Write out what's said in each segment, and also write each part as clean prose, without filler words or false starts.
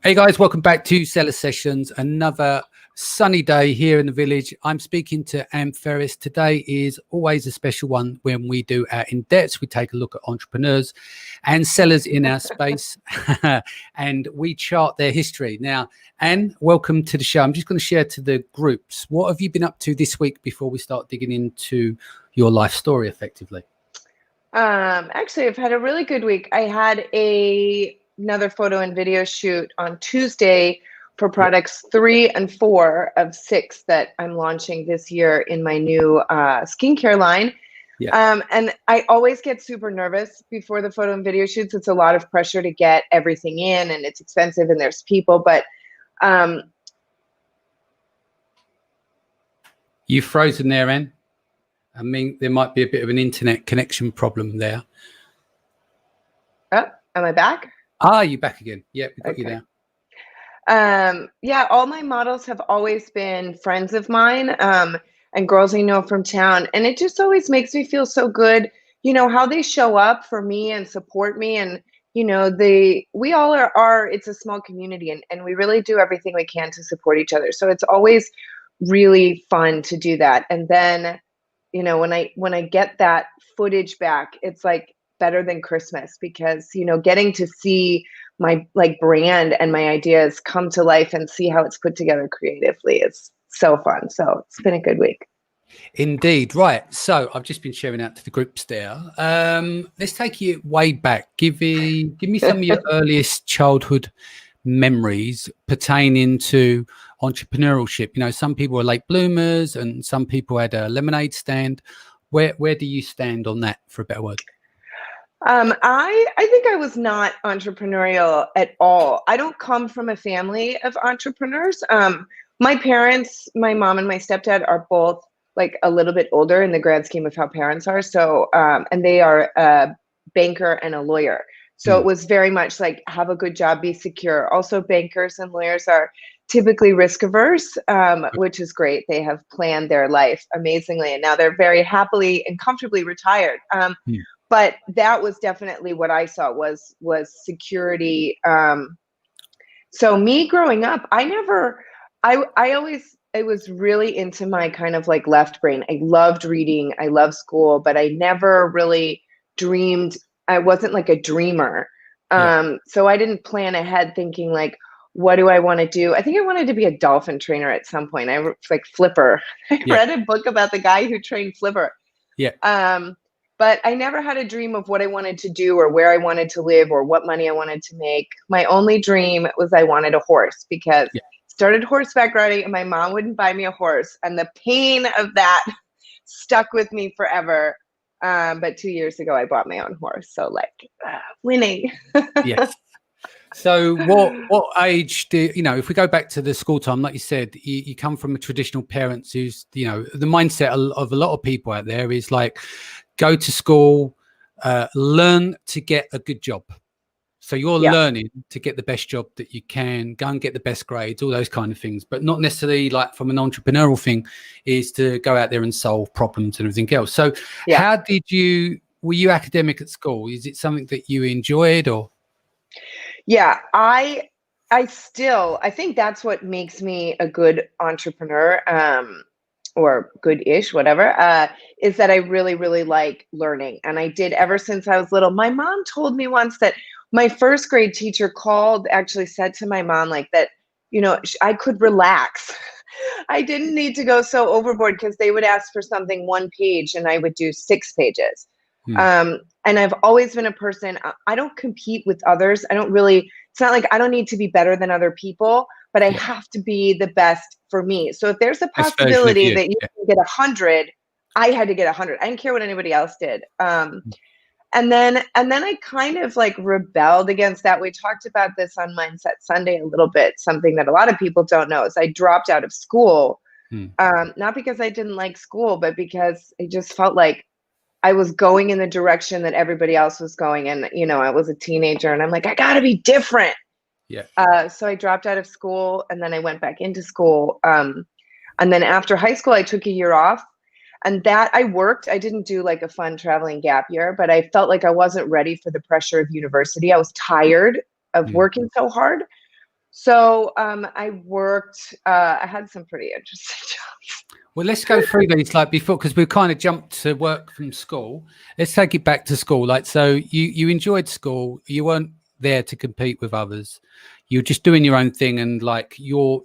Hey guys, welcome back to Seller Sessions. Another sunny day here in the village. I'm speaking to Ferris. Today is always a special one when we do our in-depths. We take a look at entrepreneurs and sellers in our space and we chart their history. Now, Anne, welcome to the show. I'm just going to share to the groups. What have you been up to this week before we start digging into your life story effectively? Actually, I've had a really good week. I had another photo and video shoot on Tuesday for products 3 and 4 of 6 that I'm launching this year in my new skincare line. Yeah. And I always get super nervous before the photo and video shoots. It's a lot of pressure to get everything in, and it's expensive, and there's people. But You've frozen there, Anne. I mean, there might be a bit of an internet connection problem there. Oh, am I back? You're back again. Yeah, we got you there. Yeah, all my models have always been friends of mine and girls I know from town. And it just always makes me feel so good, you know, how they show up for me and support me. And, you know, we all are it's a small community, and we really do everything we can to support each other. So it's always really fun to do that. And then, you know, when I get that footage back, it's like better than Christmas, because, you know, getting to see my brand and my ideas come to life and see how it's put together creatively is so fun. So it's been a good week. Indeed. Right. So I've just been sharing out to the groups there. Let's take you way back. Give me some of your earliest childhood memories pertaining to entrepreneurship. You know, some people are late bloomers and some people had a lemonade stand. Where do you stand on that, for a better word? I think I was not entrepreneurial at all. I don't come from a family of entrepreneurs. My parents, my mom and my stepdad, are both like a little bit older in the grand scheme of how parents are. So, and they are a banker and a lawyer. So it was very much like, have a good job, be secure. Also, bankers and lawyers are typically risk averse, which is great. They have planned their life amazingly, and now they're very happily and comfortably retired. But that was definitely what I saw was security. So me growing up, I was really into my kind of like left brain. I loved reading, I loved school, but I never really dreamed. I wasn't like a dreamer. So I didn't plan ahead thinking like, what do I want to do? I think I wanted to be a dolphin trainer at some point. I like Flipper. I read a book about the guy who trained Flipper. But I never had a dream of what I wanted to do or where I wanted to live or what money I wanted to make. My only dream was I wanted a horse, because I started horseback riding and my mom wouldn't buy me a horse. And the pain of that stuck with me forever. But 2 years ago, I bought my own horse. So like winning. Yes. So what age do you know, if we go back to the school time, like you said, you come from a traditional parents who's, you know, the mindset of a lot of people out there is like, go to school, learn to get a good job. So you're learning to get the best job that you can, go and get the best grades, all those kind of things, but not necessarily like from an entrepreneurial thing is to go out there and solve problems and everything else. So how were you academic at school? Is it something that you enjoyed or? Yeah, I think that's what makes me a good entrepreneur, or good-ish, whatever, is that I really, really like learning. And I did ever since I was little. My mom told me once that my first grade teacher actually said to my mom like that, you know, I could relax. I didn't need to go so overboard, because they would ask for something 1 page and I would do 6 pages. And I've always been a person, I don't compete with others. It's not like I don't need to be better than other people, but I have to be the best for me. So if there's a possibility that you can get 100, I had to get 100. I didn't care what anybody else did. And then I kind of like rebelled against that. We talked about this on Mindset Sunday a little bit. Something that a lot of people don't know is I dropped out of school, not because I didn't like school, but because I just felt like I was going in the direction that everybody else was going. And, you know, I was a teenager and I'm like, I gotta be different. So I dropped out of school and then I went back into school. And then after high school, I took a year off, and that I worked. I didn't do like a fun traveling gap year, but I felt like I wasn't ready for the pressure of university. I was tired of working so hard. So I worked, I had some pretty interesting jobs. Well, let's go through these like before, because we've kind of jumped to work from school. Let's take it back to school. Like, so you enjoyed school. You weren't there to compete with others. You were just doing your own thing, and like your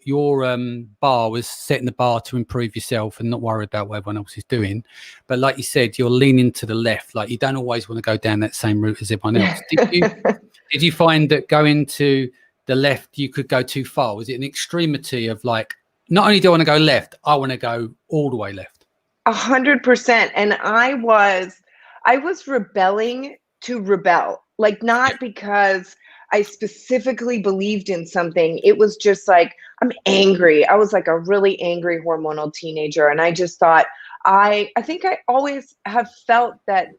bar was setting the bar to improve yourself and not worry about what everyone else is doing. But like you said, you're leaning to the left. Like, you don't always want to go down that same route as everyone else. Did you find that going to the left you could go too far? Was it an extremity of like, not only do I want to go left, I want to go all the way left? 100%. And I was rebelling to rebel, like, not because I specifically believed in something. It was just like, I'm angry. I was like a really angry hormonal teenager. And I just thought, I think I always have felt that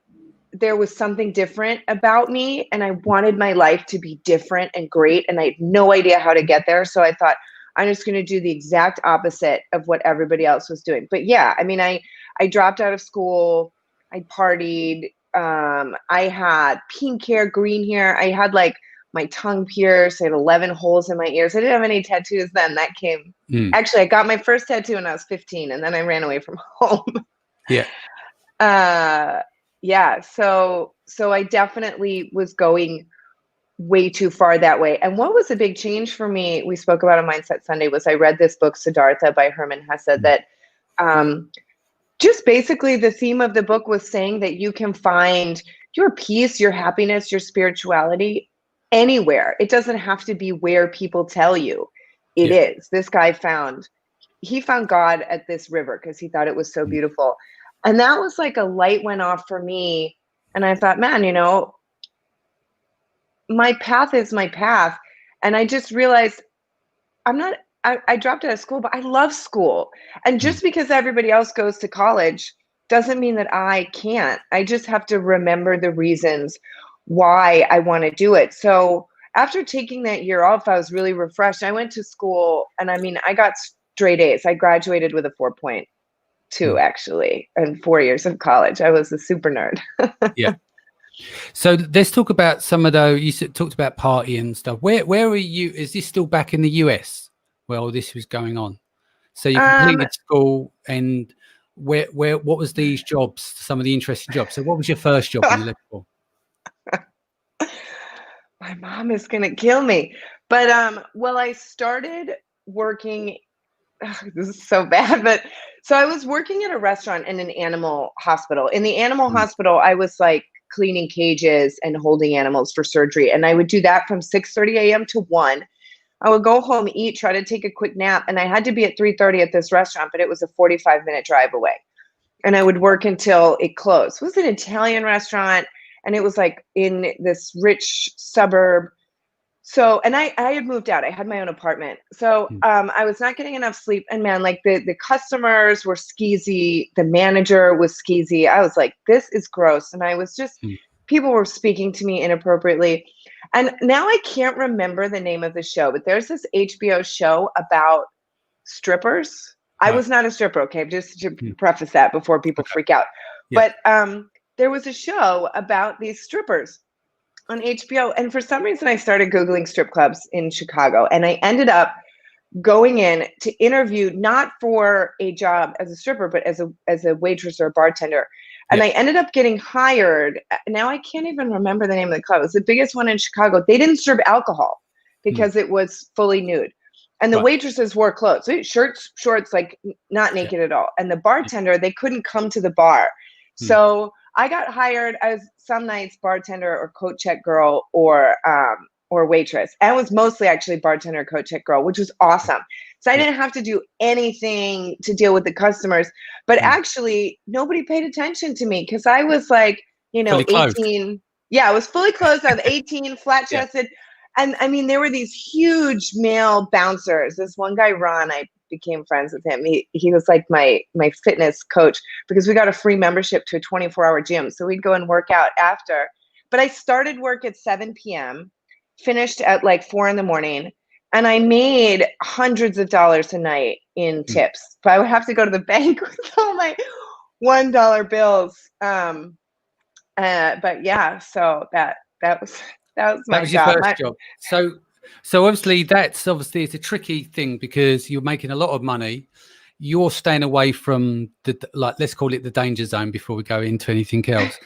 there was something different about me, and I wanted my life to be different and great. And I had no idea how to get there. So I thought, I'm just going to do the exact opposite of what everybody else was doing. But yeah, I mean, I dropped out of school. I partied. I had pink hair, green hair. I had like my tongue pierced. I had 11 holes in my ears. I didn't have any tattoos then. That came. Actually, I got my first tattoo when I was 15, and then I ran away from home. Yeah. Yeah. So I definitely was going way too far that way. And what was a big change for me, we spoke about on Mindset Sunday, was I read this book, Siddhartha by Herman Hesse, that just basically the theme of the book was saying that you can find your peace, your happiness, your spirituality anywhere. It doesn't have to be where people tell you it is. This guy found God at this river because he thought it was so beautiful. And that was like a light went off for me. And I thought, man, you know, my path is my path. And I just realized I dropped out of school, but I love school. And just because everybody else goes to college doesn't mean that I can't. I just have to remember the reasons why I want to do it. So after taking that year off, I was really refreshed. I went to school, and I mean, I got straight A's. I graduated with a 4.2 actually, in 4 years of college. I was a super nerd. Yeah. So let's talk about some of those. You talked about party and stuff. Where are you? Is this still back in the US where all this was going on? So you completed school, and what was these jobs? Some of the interesting jobs. So what was your first job when you left school? My mom is gonna kill me. But well, I started working. This is so bad, but so I was working at a restaurant in an animal hospital. In the animal hospital, I was like cleaning cages and holding animals for surgery. And I would do that from 6:30 a.m. to 1. I would go home, eat, try to take a quick nap. And I had to be at 3:30 at this restaurant, but it was a 45-minute drive away. And I would work until it closed. It was an Italian restaurant, and it was like in this rich suburb. So, and I had moved out. I had my own apartment. So I was not getting enough sleep. And man, like the customers were skeezy. The manager was skeezy. I was like, this is gross. And I was just, people were speaking to me inappropriately. And now I can't remember the name of the show, but there's this HBO show about strippers. I was not a stripper, okay? Just to preface that before people freak out. Yeah. But there was a show about these strippers on HBO. And for some reason, I started Googling strip clubs in Chicago. And I ended up going in to interview, not for a job as a stripper, but as a waitress or a bartender. And I ended up getting hired. Now I can't even remember the name of the club. It was the biggest one in Chicago. They didn't serve alcohol because it was fully nude. And the waitresses wore clothes, shirts, shorts, like not naked at all. And the bartender, they couldn't come to the bar. So I got hired as some nights bartender or coat check girl or waitress. And it was mostly actually bartender, coat check girl, which was awesome. So I didn't have to do anything to deal with the customers. But actually, nobody paid attention to me because I was like, you know, 18. Yeah, I was fully clothed. I was 18, flat chested. And I mean, there were these huge male bouncers. This one guy, Ron, I became friends with him. He was like my fitness coach because we got a free membership to a 24-hour gym. So we'd go and work out after. But I started work at 7 p.m., finished at like 4 a.m, and I made hundreds of dollars a night in tips. But I would have to go to the bank with all my $1 bills. But yeah, so that was my job. Your first job. So So obviously it's a tricky thing because you're making a lot of money. You're staying away from let's call it the danger zone before we go into anything else.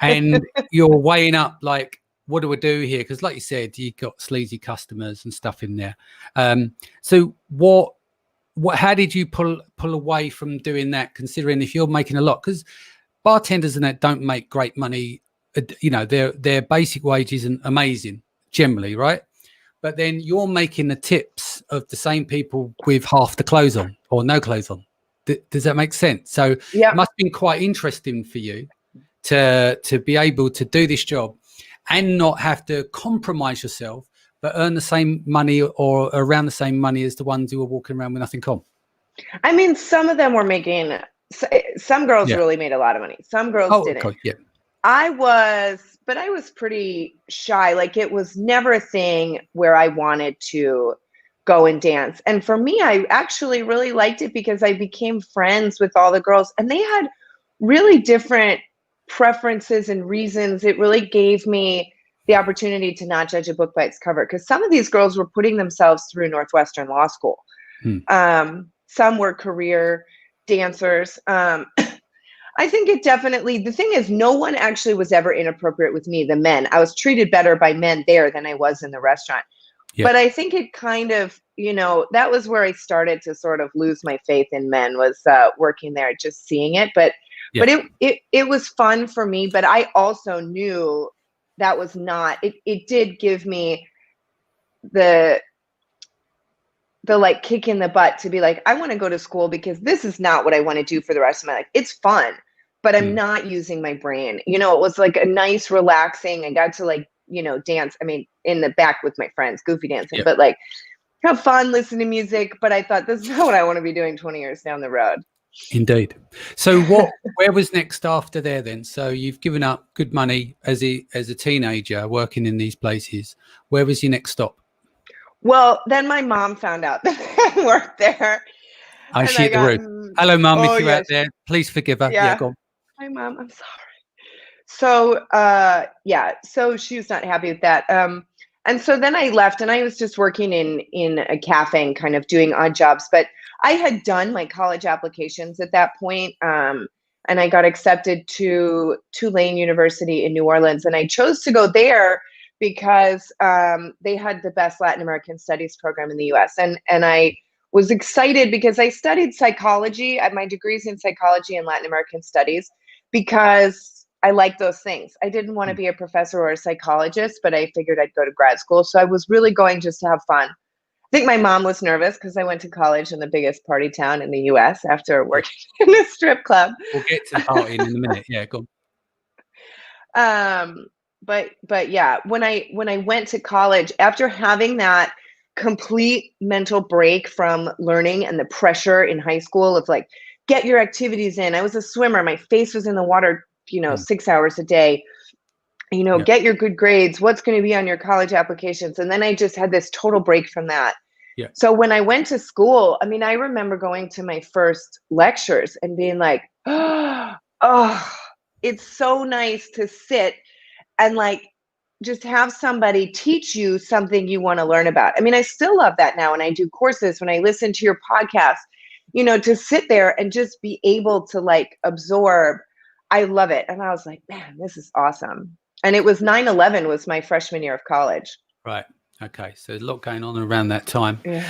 And you're weighing up like, what do I do here? Because like you said, you've got sleazy customers and stuff in there. So how did you pull away from doing that, considering if you're making a lot? Because bartenders and that don't make great money. Their basic wage isn't amazing generally, right? But then you're making the tips of the same people with half the clothes on or no clothes on. Does that make sense? So Yeah. It must have been quite interesting for you to be able to do this job and not have to compromise yourself, but earn the same money or around the same money as the ones who were walking around with nothing on. I mean, some of them were making, some girls really made a lot of money. Some girls didn't. God, yeah. I was pretty shy. Like, it was never a thing where I wanted to go and dance. And for me, I actually really liked it because I became friends with all the girls and they had really different preferences and reasons. It really gave me the opportunity to not judge a book by its cover, because some of these girls were putting themselves through Northwestern Law School. Some were career dancers. I think it definitely, the thing is, no one actually was ever inappropriate with me, the men. I was treated better by men there than I was in the restaurant. Yeah. But I think it kind of, that was where I started to sort of lose my faith in men, was working there, just seeing it. But it was fun for me. But I also knew that was not, it did give me the like kick in the butt to be like, I want to go to school because this is not what I want to do for the rest of my life. It's fun, but I'm not using my brain. It was like a nice, relaxing, I got to like, dance. I mean, in the back with my friends, goofy dancing, but like have fun, listen to music. But I thought, this is not what I want to be doing 20 years down the road. Indeed. So where was next after there then? So you've given up good money as a teenager working in these places. Where was your next stop? Well, then my mom found out that I worked there. Oh, she hit the roof. Hello, Mum, if you're out there, please forgive her. Yeah, go on. Hi, Mom. I'm sorry. So, so she was not happy with that. And so then I left and I was just working in a cafe and kind of doing odd jobs. But I had done my college applications at that point, and I got accepted to Tulane University in New Orleans. And I chose to go there because they had the best Latin American studies program in the US. And I was excited because I studied psychology. My degree's in psychology and Latin American studies because I like those things. I didn't want to be a professor or a psychologist, but I figured I'd go to grad school. So I was really going just to have fun. I think my mom was nervous because I went to college in the biggest party town in the US after working in a strip club. We'll get to the party in a minute. Yeah, go on. But yeah, when I went to college, after having that complete mental break from learning and the pressure in high school of like, get your activities in. I was a swimmer. My face was in the water, 6 hours a day. Get your good grades. What's going to be on your college applications? And then I just had this total break from that. Yeah. So when I went to school, I mean, I remember going to my first lectures and being like, oh, it's so nice to sit and like just have somebody teach you something you want to learn about. I mean, I still love that now when I do courses, when I listen to your podcast, to sit there and just be able to like absorb. I love it. And I was like, man, this is awesome. And it was 9/11 was my freshman year of college. Right. Okay. So there's a lot going on around that time. Yeah.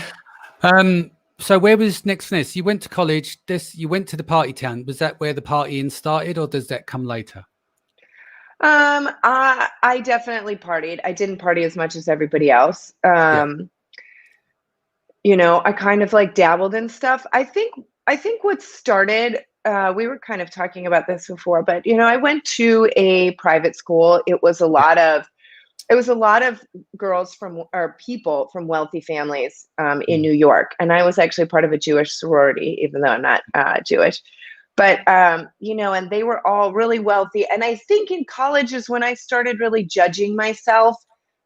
So where was next for this? You went to college. You went to the party town. Was that where the partying started, or does that come later? I definitely partied. I didn't party as much as everybody else. I kind of like dabbled in stuff. I think what started, we were kind of talking about this before, but I went to a private school. It was a lot of girls people from wealthy families in New York. And I was actually part of a Jewish sorority, even though I'm not Jewish. But, and they were all really wealthy. And I think in college is when I started really judging myself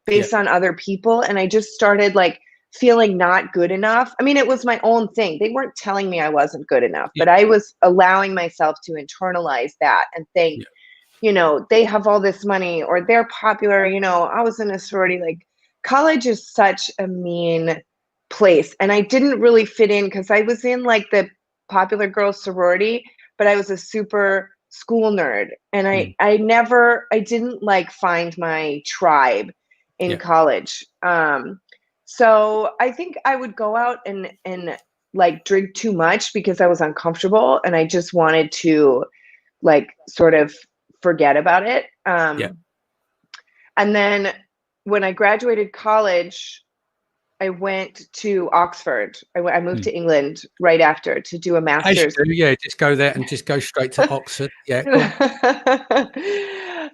based on other people. And I just started like feeling not good enough. I mean, it was my own thing. They weren't telling me I wasn't good enough, but I was allowing myself to internalize that and think, they have all this money or they're popular. I was in a sorority, like college is such a mean place. And I didn't really fit in because I was in like the popular girls sorority, but I was a super school nerd. And I didn't like find my tribe in college. So I think I would go out and like drink too much because I was uncomfortable and I just wanted to like sort of forget about it. And then when I graduated college, I went to Oxford. I moved to England right after to do a master's. Yeah, just go there and just go straight to Oxford. Yeah, go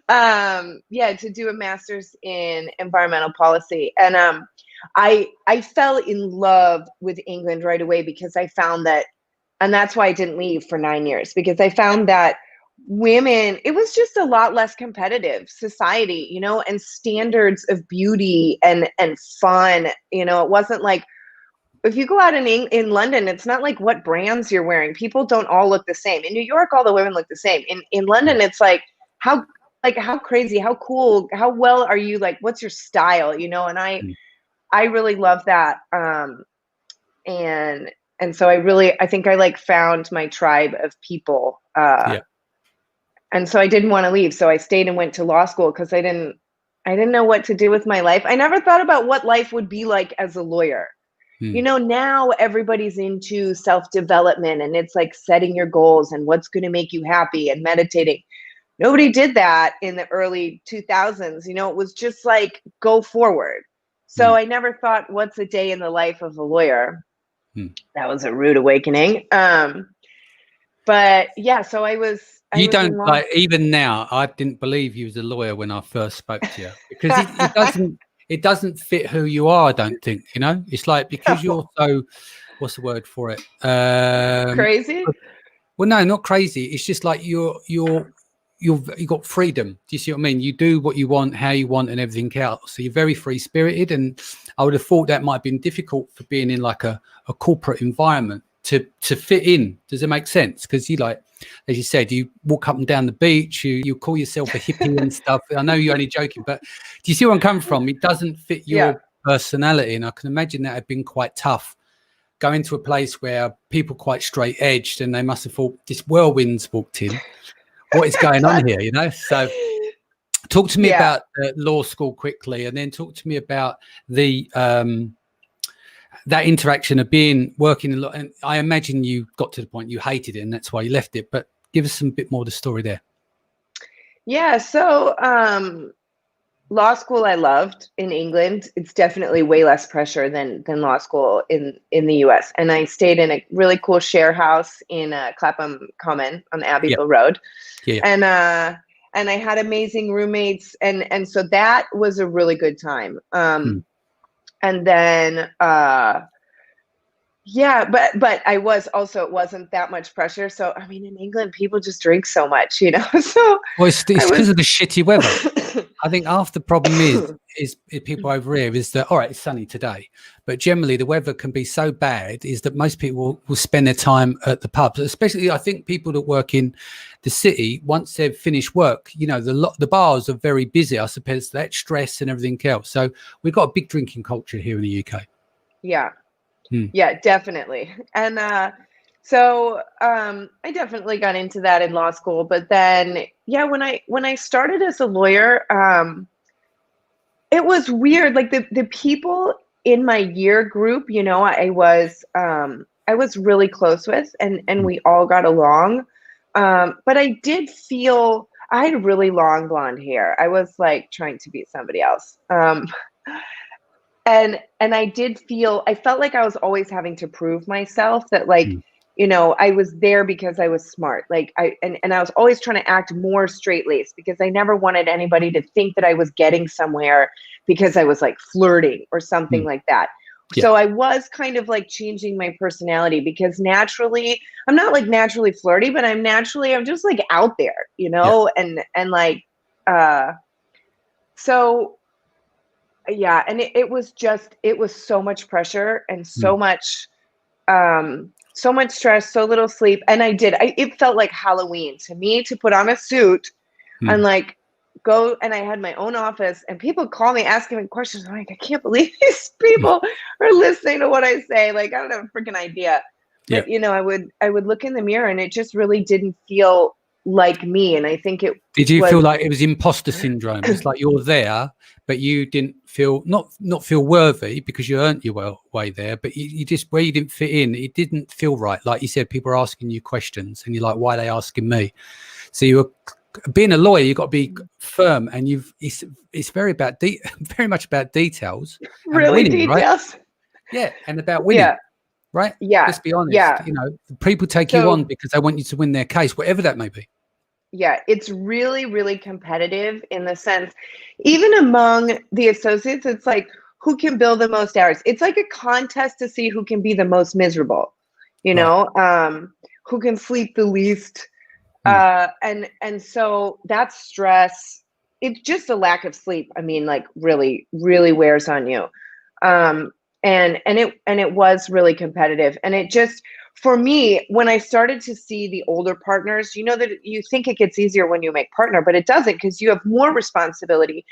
on. Yeah, to do a master's in environmental policy. And I fell in love with England right away because I found that, and that's why I didn't leave for 9 years, because I found that women, it was just a lot less competitive society, you know, and standards of beauty and fun. You know, it wasn't like, if you go out in London, it's not like what brands you're wearing. People don't all look the same. In New York, all the women look the same. In London, it's like how crazy, how cool, how well are you, like, what's your style, you know? And I really love that. And so I think I like found my tribe of people. And so I didn't want to leave. So I stayed and went to law school because I didn't know what to do with my life. I never thought about what life would be like as a lawyer. You know, now everybody's into self-development and it's like setting your goals and what's going to make you happy and meditating. Nobody did that in the early 2000s. You know, it was just like, go forward. So I never thought, what's a day in the life of a lawyer? That was a rude awakening. But yeah, so I was like, even now, I didn't believe you was a lawyer when I first spoke to you, because it doesn't fit who you are, I don't think, you know. It's like, because you're so, what's the word for it? Crazy? Well, no, not crazy. It's just like you got freedom. Do you see what I mean? You do what you want, how you want, and everything else. So you're very free spirited, and I would have thought that might have been difficult for being in like a corporate environment to fit in. Does it make sense? Because you, like, as you said, you walk up and down the beach, you call yourself a hippie and stuff. I know you're only joking, but do you see where I'm coming from? It doesn't fit your personality, and I can imagine that had been quite tough, going to a place where people quite straight edged, and they must have thought, this whirlwind's walked in. What is going on here, you know? So talk to me about law school quickly, and then talk to me about the that interaction of working a lot. And I imagine you got to the point you hated it and that's why you left it, but give us some bit more of the story there. Yeah, so law school I loved in England. It's definitely way less pressure than law school in the US. And I stayed in a really cool share house in Clapham Common on Abbeville Road. And I had amazing roommates, and so that was a really good time. And then but I was also, it wasn't that much pressure. So I mean, in England, people just drink so much, you know. So it's because of the shitty weather. I think half the problem is people over here is that, all right, it's sunny today, but generally the weather can be so bad is that most people will spend their time at the pubs, especially I think people that work in the city. Once they've finished work, you know, the bars are very busy, I suppose, that stress and everything else. So we've got a big drinking culture here in the UK. Yeah. Yeah, definitely. And so I definitely got into that in law school. But then, when I started as a lawyer, it was weird. Like the people in my year group, you know, I was really close with, and we all got along. But I did feel I had really long blonde hair. I was like trying to be somebody else. And I felt like I was always having to prove myself, that like, you know, I was there because I was smart. Like I was always trying to act more straight-laced because I never wanted anybody to think that I was getting somewhere because I was like flirting or something like that. Yeah. So I was kind of like changing my personality because naturally, I'm not like naturally flirty, but I'm just like out there, you know, and like, so yeah. And it was so much pressure and so much stress, so little sleep. And it felt like Halloween to me to put on a suit and like go, and I had my own office, and people call me asking me questions. I'm like, I can't believe these people are listening to what I say. Like, I don't have a freaking idea. Yeah. But, I would look in the mirror, and it just really didn't feel like me. And I think it Did you was, feel like it was imposter syndrome? It's like you're there, but you didn't feel not feel worthy because you earned your way there, but you just, where you didn't fit in, it didn't feel right. Like you said, people are asking you questions and you're like, why are they asking me? So you were, being a lawyer, you've got to be firm, and it's very very much about details and really winning, details. Right? Yeah. And about winning. Yeah. Right. Yeah. Let's be honest. Yeah. People take you on because they want you to win their case, whatever that may be. Yeah, it's really, really competitive in the sense, even among the associates, it's like, who can bill the most hours? It's like a contest to see who can be the most miserable, who can sleep the least. And so that stress, it's just a lack of sleep. I mean, like, really, really wears on you. And it was really competitive. And it just, for me, when I started to see the older partners, that you think it gets easier when you make partner, but it doesn't, because you have more responsibility.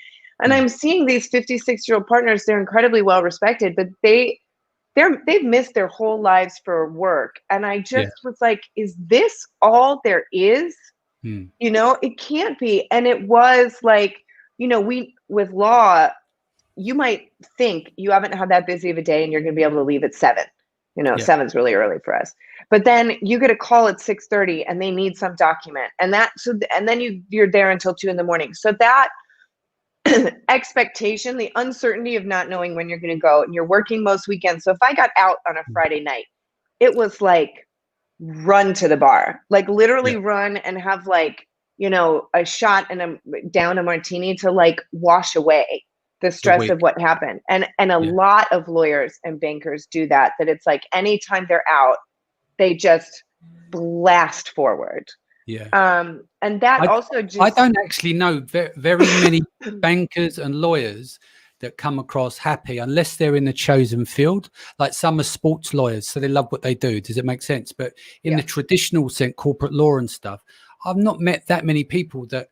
And I'm seeing these 56-year-old partners, they're incredibly well respected, but they've missed their whole lives for work. And I just was like, is this all there is? It can't be. And it was like, with law, you might think you haven't had that busy of a day and you're going to be able to leave at 7. 7's really early for us. But then you get a call at 6:30 and they need some document, and then you're there until 2 a.m. So that expectation, the uncertainty of not knowing when you're going to go, and you're working most weekends. So if I got out on a Friday night, it was like, run to the bar, like literally run and have like, a shot and down a martini to like wash away the stress of what happened. And a lot of lawyers and bankers do that it's like, anytime they're out, they just blast forward. And that I don't actually know very many bankers and lawyers that come across happy unless they're in the chosen field. Like, some are sports lawyers, so they love what they do. Does it make sense? But in the traditional sense, corporate law and stuff, I've not met that many people that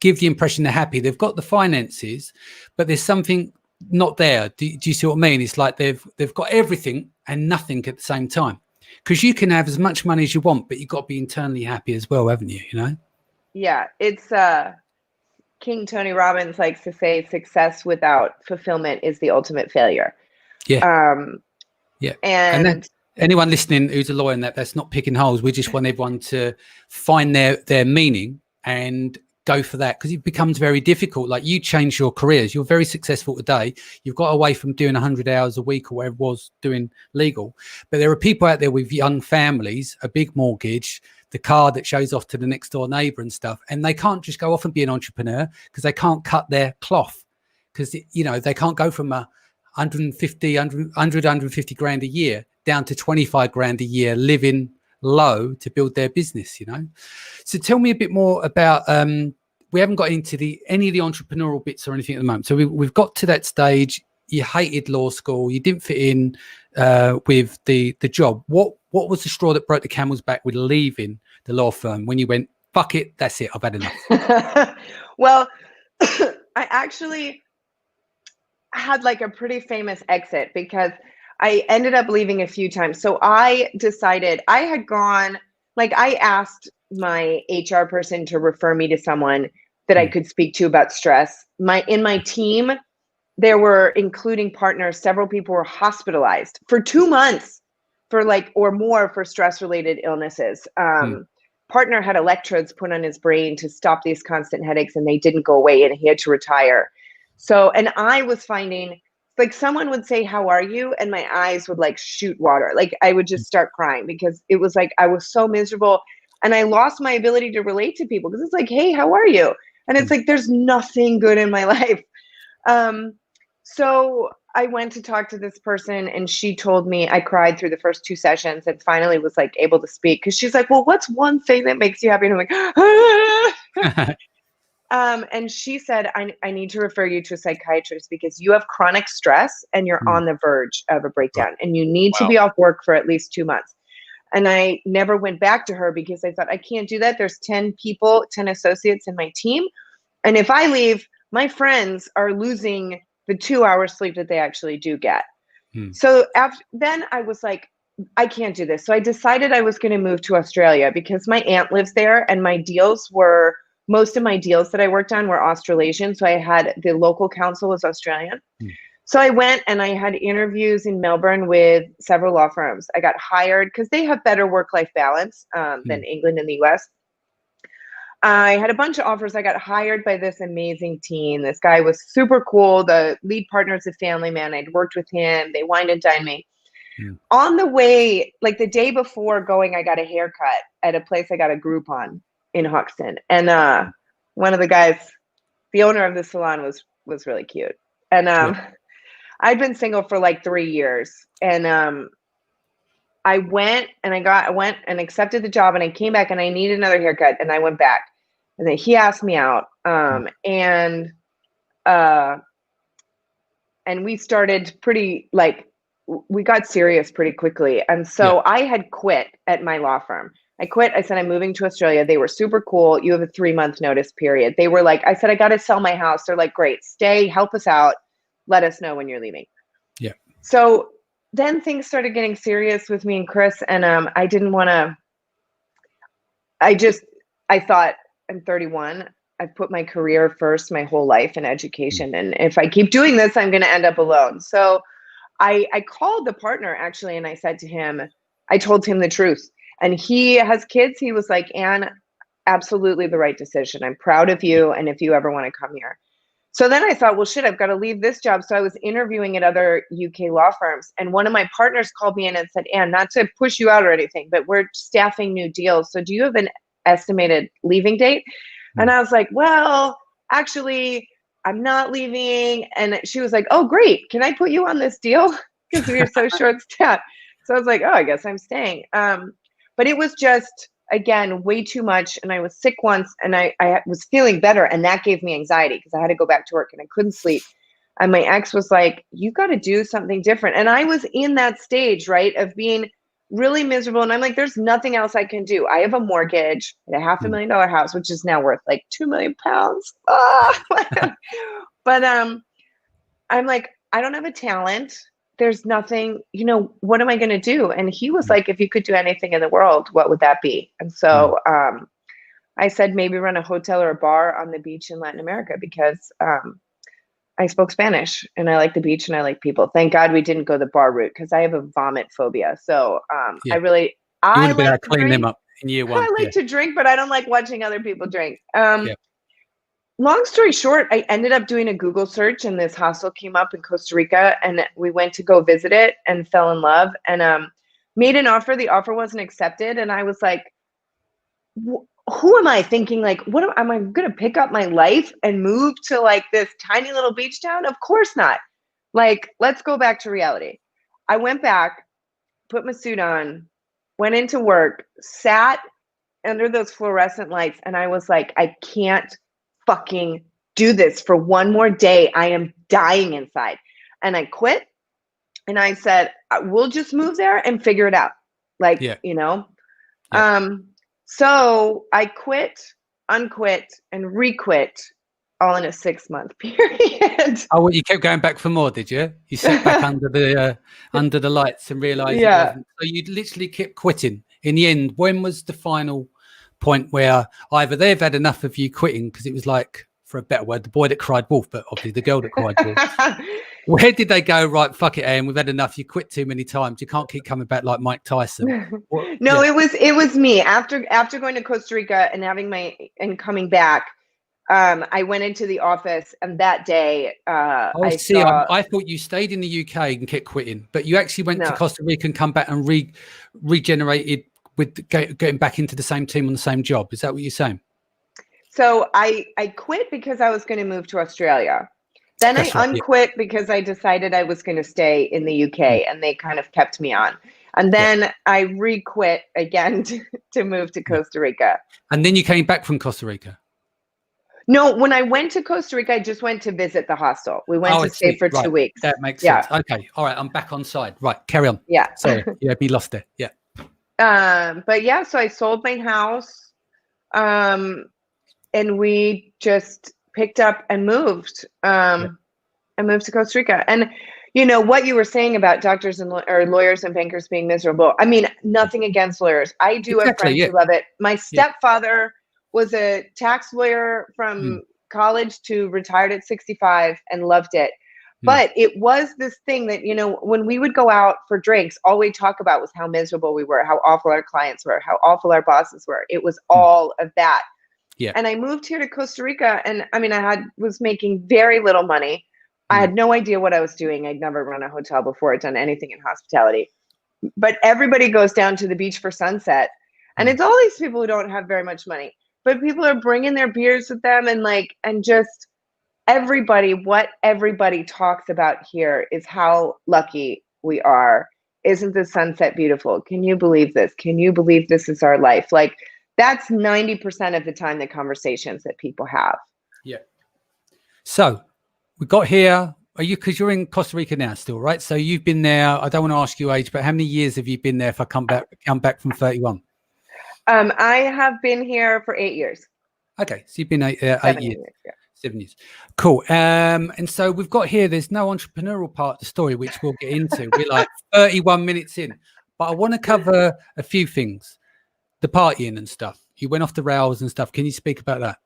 give the impression they're happy. They've got the finances, but there's something not there. Do you see what I mean? It's like they've got everything and nothing at the same time. Because you can have as much money as you want, but you've got to be internally happy as well, haven't you? Yeah, it's King Tony Robbins likes to say, success without fulfillment is the ultimate failure. And anyone listening who's a lawyer, and that's not picking holes. We just want everyone to find their meaning and go for that, because it becomes very difficult. Like, you change your careers. You're very successful today. You've got away from doing 100 hours a week or whatever it was doing legal. But there are people out there with young families, a big mortgage, the car that shows off to the next door neighbor and stuff. And they can't just go off and be an entrepreneur because they can't cut their cloth, because, they can't go from 150 grand a year down to 25 grand a year, living low to build their business. So tell me a bit more about, we haven't got into any of the entrepreneurial bits or anything at the moment. So we've got to that stage. You hated law school. You didn't fit in with the job. What was the straw that broke the camel's back with leaving the law firm, when you went, fuck it, that's it, I've had enough? Well, I actually had like a pretty famous exit, because I ended up leaving a few times. So I decided, I had gone, like, I asked my HR person to refer me to someone that I could speak to about stress. In my team, there were, including partners, several people were hospitalized for 2 months or more for stress-related illnesses. Partner had electrodes put on his brain to stop these constant headaches, and they didn't go away, and he had to retire. So, and I was finding, like, someone would say, how are you? And my eyes would like shoot water. Like, I would just start crying, because it was like, I was so miserable, and I lost my ability to relate to people, because it's like, hey, how are you? And it's like, there's nothing good in my life. So I went to talk to this person, and she told me, I cried through the first 2 sessions and finally was like able to speak, because she's like, well, what's one thing that makes you happy? And I'm like, and she said, I need to refer you to a psychiatrist, because you have chronic stress and you're on the verge of a breakdown, and you need to be off work for at least 2 months. And I never went back to her, because I thought, I can't do that. There's 10 associates in my team. And if I leave, my friends are losing the 2 hours sleep that they actually do get. So then I was like, I can't do this. So I decided I was going to move to Australia because my aunt lives there, and most of my deals that I worked on were Australasian. So I had the local counsel was Australian. So I went and I had interviews in Melbourne with several law firms. I got hired because they have better work-life balance than England and the US. I had a bunch of offers. I got hired by this amazing team. This guy was super cool. The lead partner is a family man. I'd worked with him. They wined and dined me. On the way, like the day before going, I got a haircut at a place I got a Groupon in Hoxton. And one of the guys, the owner of the salon was really cute. And I'd been single for like 3 years. And I went and accepted the job, and I came back and I needed another haircut, and I went back. And then he asked me out. And we started we got serious pretty quickly. And so I had quit at my law firm. I quit. I said, I'm moving to Australia. They were super cool. You have a 3-month notice period. They were like, I said, I got to sell my house. They're like, great, stay, help us out. Let us know when you're leaving. Yeah. So then things started getting serious with me and Chris. And I didn't want to, I thought, I'm 31. I've put my career first my whole life in education. And if I keep doing this, I'm going to end up alone. So I called the partner actually, and I said to him, I told him the truth. And he has kids. He was like, Anne, absolutely the right decision. I'm proud of you. And if you ever want to come here. So then I thought, well, shit, I've got to leave this job. So I was interviewing at other UK law firms. And one of my partners called me in and said, Anne, not to push you out or anything, but we're staffing new deals. So do you have an estimated leaving date? And I was like, well, actually, I'm not leaving. And she was like, oh, great. Can I put you on this deal? Because we were so short staffed. So I was like, oh, I guess I'm staying. But it was just, again, way too much. And I was sick once, and I was feeling better. And that gave me anxiety because I had to go back to work and I couldn't sleep. And my ex was like, you got to do something different. And I was in that stage, right, of being really miserable. And I'm like, there's nothing else I can do. I have a mortgage at a $500,000 house, which is now worth like £2 million. But I'm like, I don't have a talent. There's nothing, what am I going to do? And he was like, if you could do anything in the world, what would that be? And so I said, maybe run a hotel or a bar on the beach in Latin America, because I spoke Spanish and I like the beach and I like people. Thank God we didn't go the bar route, because I have a vomit phobia. So I like to clean them up in year one. I like to drink, but I don't like watching other people drink. Long story short, I ended up doing a Google search, and this hostel came up in Costa Rica, and we went to go visit it and fell in love, and made an offer. The offer wasn't accepted. And I was like, who am I thinking? Like, am I going to pick up my life and move to like this tiny little beach town? Of course not. Like, let's go back to reality. I went back, put my suit on, went into work, sat under those fluorescent lights. And I was like, I can't fucking do this for one more day. I am dying inside. And I quit. And I said, we'll just move there and figure it out. Like, so I quit, unquit, and requit all in a 6-month period. Oh, well, you kept going back for more, did you? You sat back under the lights and realized it wasn't. So you literally kept quitting. In the end, when was the final point where either they've had enough of you quitting, because it was like, for a better word, the boy that cried wolf, but obviously the girl that cried wolf. Where did they go, right, fuck it, Anne, we've had enough, you quit too many times, you can't keep coming back like Mike Tyson? It was me. After going to Costa Rica and coming back, I went into the office, and that day I thought you stayed in the UK and kept quitting, but you actually went to Costa Rica and come back and regenerated with getting back into the same team on the same job. Is that what you're saying? So I quit because I was going to move to Australia. Then I unquit because I decided I was going to stay in the UK, and they kind of kept me on. And then I re-quit again to move to Costa Rica. And then you came back from Costa Rica? No, when I went to Costa Rica, I just went to visit the hostel. We went to stay for 2 weeks. That makes sense. Okay. All right. I'm back on side. Right. Carry on. Yeah. Sorry. Yeah, we lost it. Yeah. But yeah, so I sold my house. And we just picked up and moved. Yeah. I moved to Costa Rica. And you know what you were saying about doctors and or lawyers and bankers being miserable. I mean, nothing against lawyers. I do have Exactly. friends Yeah. who love it. My Yeah. stepfather was a tax lawyer Mm, from college to retired at 65 and loved it. mm, But it was this thing that, you know, when we would go out for drinks, all we'd talk about was how miserable we were, how awful our clients were, how awful our bosses were. It was mm. all of that. Yeah. And I moved here to Costa Rica, and I mean, was making very little money. I Mm, had no idea what I was doing. I'd never run a hotel before, done anything in hospitality. But everybody goes down to the beach for sunset. And mm. it's all these people who don't have very much money. But people are bringing their beers with them, and like, and just what everybody talks about here is how lucky we are. Isn't the sunset beautiful? Can you believe this? Can you believe this is our life? Like, that's 90% of the time the conversations that people have. Yeah. So we got here. Are you, because you're in Costa Rica now still, right? So you've been there. I don't want to ask you age, but how many years have you been there if I come back from 31? I have been here for 8 years. Okay. So you've been 8 years. 7 years, yeah. 7 years. Cool. And so we've got here, there's no entrepreneurial part of the story, which we'll get into. We're like 31 minutes in, but I want to cover a few things. The partying and stuff. You went off the rails and stuff. Can you speak about that?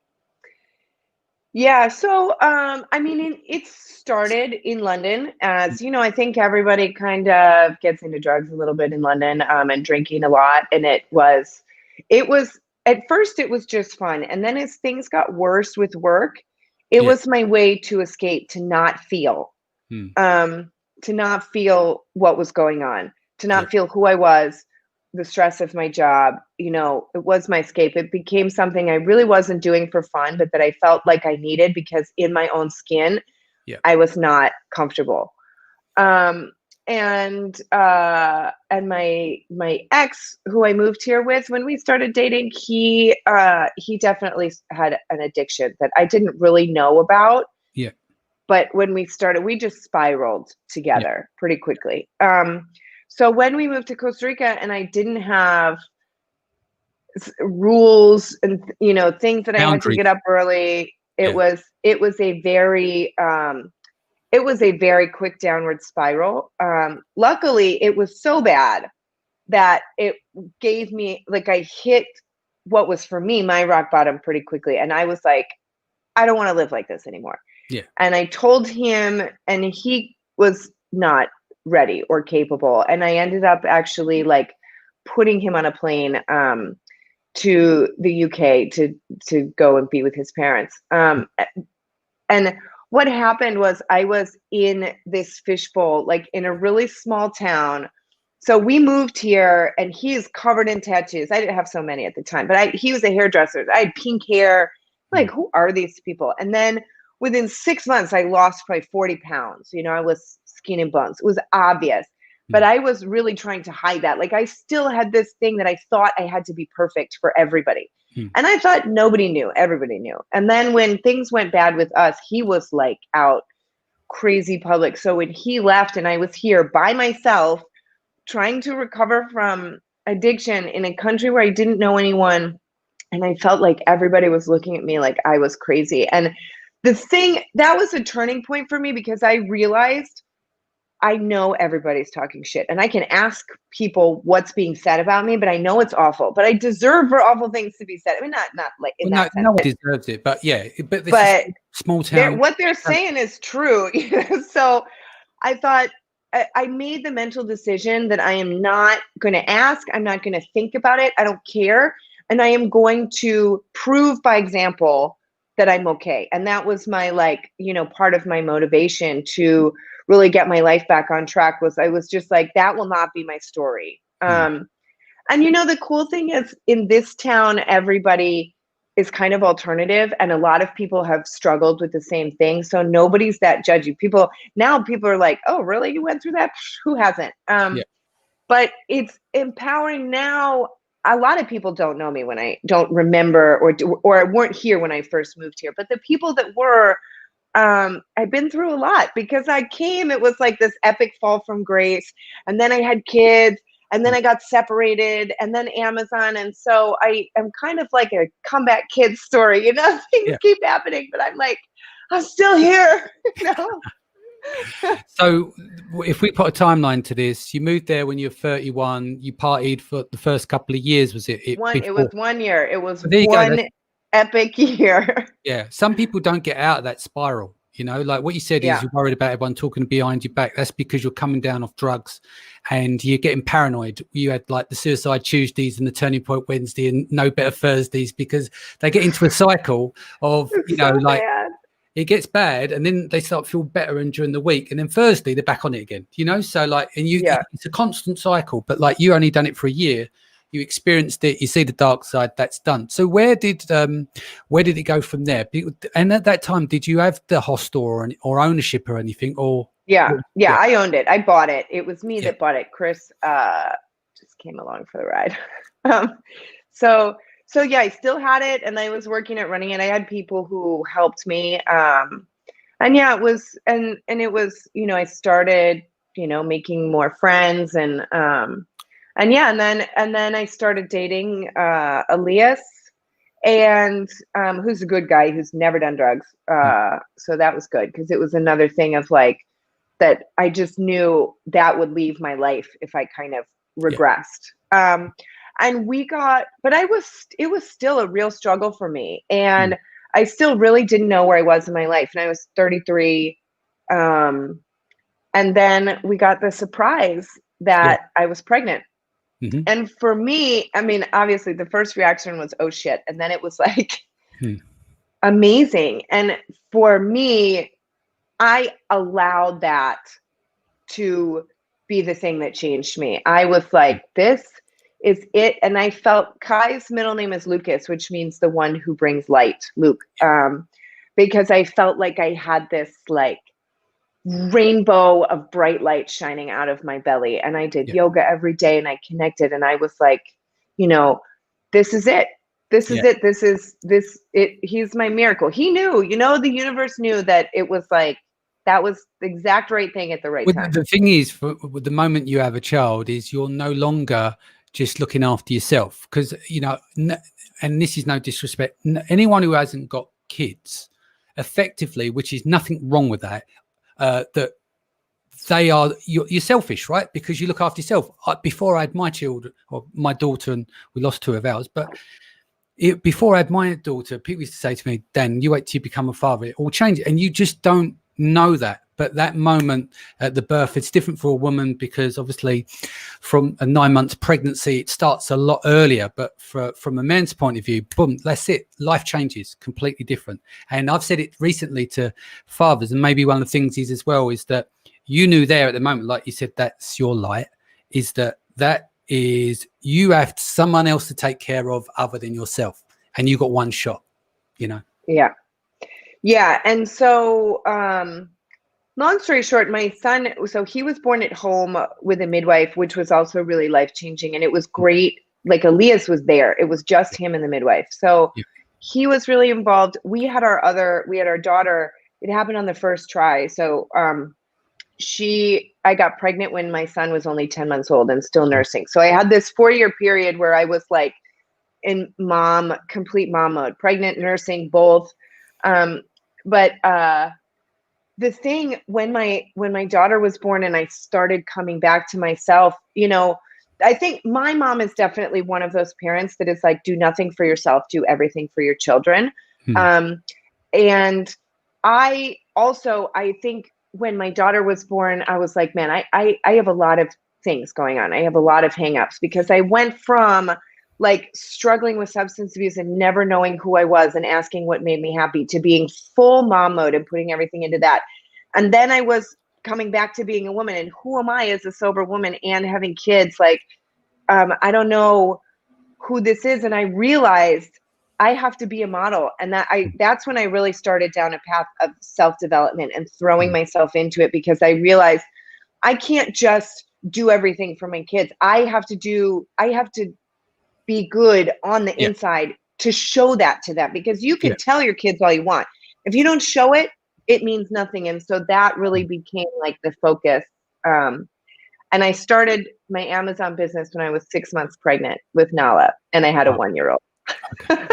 Yeah, so I mean, it started in London, as you know. I think everybody kind of gets into drugs a little bit in London, and drinking a lot. And it was at first it was just fun, and then as things got worse with work, it Yeah. was my way to escape, to not feel, Hmm. to not feel what was going on, to not Yeah. feel who I was, the stress of my job. You know, it was my escape. It became something I really wasn't doing for fun, but that I felt like I needed, because in my own skin, Yeah. I was not comfortable. And my ex, who I moved here with, when we started dating, he definitely had an addiction that I didn't really know about. Yeah. But when we started, we just spiraled Yeah. together pretty quickly. So when we moved to Costa Rica, and I didn't have rules and, you know, things that I had to Boundaries. get up early, Yeah. it was a very quick downward spiral. Luckily, it was so bad that it gave me, like, I hit what was for me my rock bottom pretty quickly, and I was like, I don't want to live like this anymore. Yeah. And I told him, and he was not ready or capable. And I ended up actually like putting him on a plane to the UK to go and be with his parents. And what happened was, I was in this fishbowl, like in a really small town. So we moved here, and he is covered in tattoos. I didn't have so many at the time, but he was a hairdresser. I had pink hair. Like, who are these people? And then within 6 months, I lost probably 40 pounds. You know, I was skin and bones. It was obvious. But I was really trying to hide that. Like, I still had this thing that I thought I had to be perfect for everybody. And I thought nobody knew, everybody knew. And then when things went bad with us, he was like out crazy public. So when he left and I was here by myself, trying to recover from addiction in a country where I didn't know anyone, and I felt like everybody was looking at me like I was crazy. And the thing that was a turning point for me, because I realized I know everybody's talking shit, and I can ask people what's being said about me, but I know it's awful, but I deserve for awful things to be said. I mean, not like in that sense. No one deserves it, but yeah, but this is small town. What they're saying is true. So I thought, I made the mental decision that I am not going to ask. I'm not going to think about it. I don't care. And I am going to prove by example that I'm okay. And that was my, like, you know, part of my motivation to really get my life back on track. Was I was just like, that will not be my story. And you know, the cool thing is, in this town, everybody is kind of alternative, and a lot of people have struggled with the same thing. So nobody's that judgy. People are like, oh, really? You went through that? Who hasn't? But it's empowering now. A lot of people don't know me, when I don't remember, or weren't here when I first moved here. But the people that were, I've been through a lot, because I came, it was like this epic fall from grace. And then I had kids. and then I got separated, and then Amazon. And so I am kind of like a comeback kid story, things keep happening, but I'm like, I'm still here, So if we put a timeline to this, you moved there when you were 31, you partied for the first couple of years, was it? It was 1 year. It was there you one go. epic year. Yeah. Some people don't get out of that spiral, like what you said is you're worried about everyone talking behind your back. That's because you're coming down off drugs and you're getting paranoid. You had like the suicide Tuesdays and the turning point Wednesday and no better Thursdays, because they get into a cycle of, Bad. It gets bad and then they start to feel better, and during the week, and then Thursday they're back on it again, so like, and it's a constant cycle. But like, you only done it for a year, you experienced it, you see the dark side, that's done. So where did it go from there? And at that time, did you have the hostel or ownership or anything? Or I owned it. I bought it. It was me that bought it. Chris just came along for the ride. So yeah, I still had it, and I was working at running it. I had people who helped me. And yeah, it was, and it was, I started, making more friends, and then I started dating Elias, and who's a good guy who's never done drugs. So that was good, because it was another thing of like, that I just knew that would leave my life if I kind of regressed. And but it was still a real struggle for me. And I still really didn't know where I was in my life. And I was 33. And then we got the surprise that I was pregnant. Mm-hmm. And for me, I mean, obviously the first reaction was, oh shit. And then it was like, amazing. And for me, I allowed that to be the thing that changed me. I was like, this is it. And I felt, Kai's middle name is Lucas, which means the one who brings light, Luke. Because I felt like I had this like rainbow of bright light shining out of my belly. And I did yoga every day, and I connected, and I was like, this is it. This is it. He's my miracle. He knew, the universe knew that it was like, that was the exact right thing at the right time. The thing is, for the moment you have a child, is you're no longer just looking after yourself, because, and this is no disrespect, anyone who hasn't got kids, effectively, which is nothing wrong with that, that you're selfish, right? Because you look after yourself. Before I had my children, or my daughter, and we lost 2 of ours, but before I had my daughter, people used to say to me, Dan, you wait till you become a father, it will change. And you just don't know that. But that moment at the birth, it's different for a woman, because obviously from a 9 months pregnancy, it starts a lot earlier. But from a man's point of view, boom, that's it. Life changes, completely different. And I've said it recently to fathers, and maybe one of the things is as well, is that you knew there at the moment, like you said, that's your light, is that is you have someone else to take care of other than yourself. And you got one shot, Yeah. Yeah. And so, long story short, my son, so he was born at home with a midwife, which was also really life-changing. And it was great. Like, Elias was there. It was just him and the midwife. So he was really involved. We had our daughter. It happened on the first try. So I got pregnant when my son was only 10 months old and still nursing. So I had this 4-year period where I was like in complete mom mode, pregnant, nursing, both. But the thing, when my daughter was born and I started coming back to myself, I think my mom is definitely one of those parents that is like, do nothing for yourself, do everything for your children. And I think when my daughter was born, I was like, man, I have a lot of things going on. I have a lot of hangups, because I went from like struggling with substance abuse and never knowing who I was and asking what made me happy, to being full mom mode and putting everything into that. And then I was coming back to being a woman, and who am I as a sober woman and having kids? Like, I don't know who this is. And I realized I have to be a model. And that's when I really started down a path of self-development and throwing myself into it, because I realized I can't just do everything for my kids. I have to be good on the inside to show that to them, because you can tell your kids all you want. If you don't show it, it means nothing. And so that really became like the focus. And I started my Amazon business when I was 6 months pregnant with Nala, and I had a 1-year-old. Okay.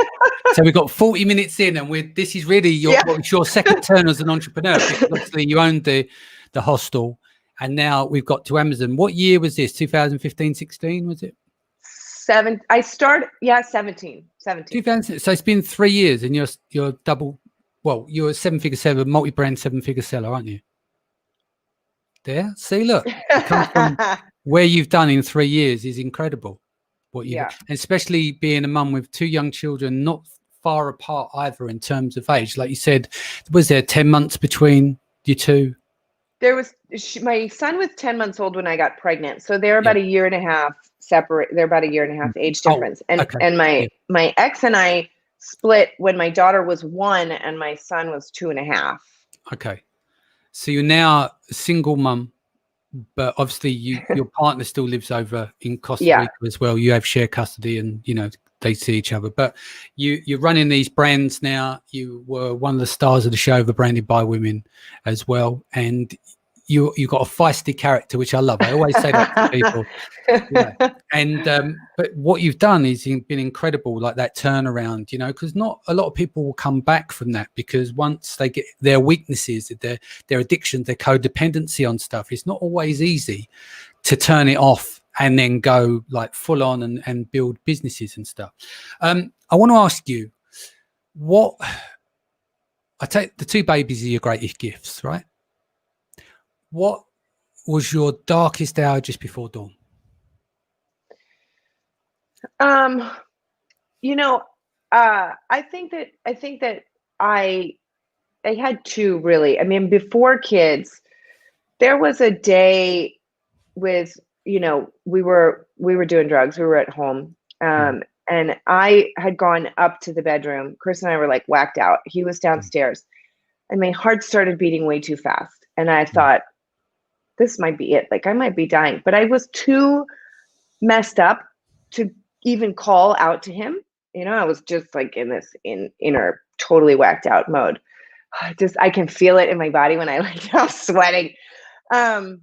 So we've got 40 minutes in, and this is really your second turn as an entrepreneur, because obviously you owned the hostel, and now we've got to Amazon. What year was this? 2015, 16, was it? 17. 2000. So it's been 3 years, and you're double. Well, you're a 7-figure seller, multi-brand 7-figure seller, aren't you? There, see, look, it comes from where you've done in 3 years is incredible. What you, and especially being a mum with 2 young children, not far apart either in terms of age. Like you said, was there 10 months between you two? There was. My son was 10 months old when I got pregnant, so they're about a year and a half separate. They're about a year and a half age difference, and my ex and I split when my daughter was 1 and my son was 2.5. Okay, so you're now a single mum, but obviously your partner still lives over in Costa Rica as well. You have shared custody, and they see each other. But you're running these brands now. You were one of the stars of the show, Branded by Women, as well, and you got a feisty character, which I love. I always say that to people. And but what you've done is been incredible, like that turnaround, because not a lot of people will come back from that, because once they get their weaknesses, their addictions, their codependency on stuff, it's not always easy to turn it off and then go like full on and build businesses and stuff. I want to ask you, I take the 2 babies are your greatest gifts, right? What was your darkest hour just before dawn? I think that I had 2 really. I mean, before kids, there was a day with, we were doing drugs. We were at home. And I had gone up to the bedroom. Chris and I were like whacked out. He was downstairs, and my heart started beating way too fast. And I thought, this might be it. Like, I might be dying, but I was too messed up to even call out to him. I was just like in this inner totally whacked out mode. I can feel it in my body when I'm sweating. And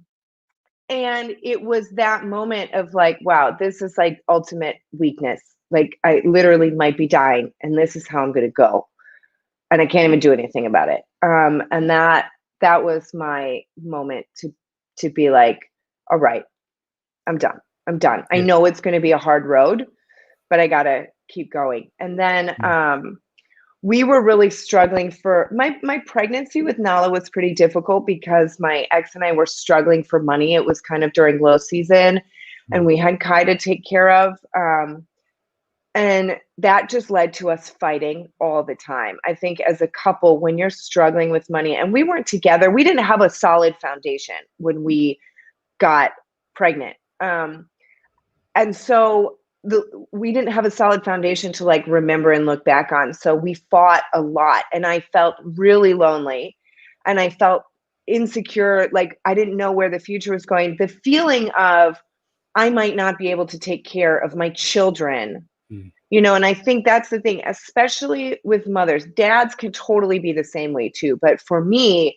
it was that moment of like, wow, this is like ultimate weakness. Like, I literally might be dying, and this is how I'm going to go. And I can't even do anything about it. And that was my moment to be like, all right, I'm done. I know it's going to be a hard road, but I got to keep going. And then we were really struggling for my pregnancy with Nala was pretty difficult, because my ex and I were struggling for money. It was kind of during low season, and we had Kai to take care of. And that just led to us fighting all the time. I think as a couple, when you're struggling with money, and we weren't together, we didn't have a solid foundation when we got pregnant. And so we didn't have a solid foundation to like remember and look back on. So we fought a lot, and I felt really lonely, and I felt insecure. Like, I didn't know where the future was going. The feeling of I might not be able to take care of my children, and I think that's the thing, especially with mothers. Dads can totally be the same way too. But for me,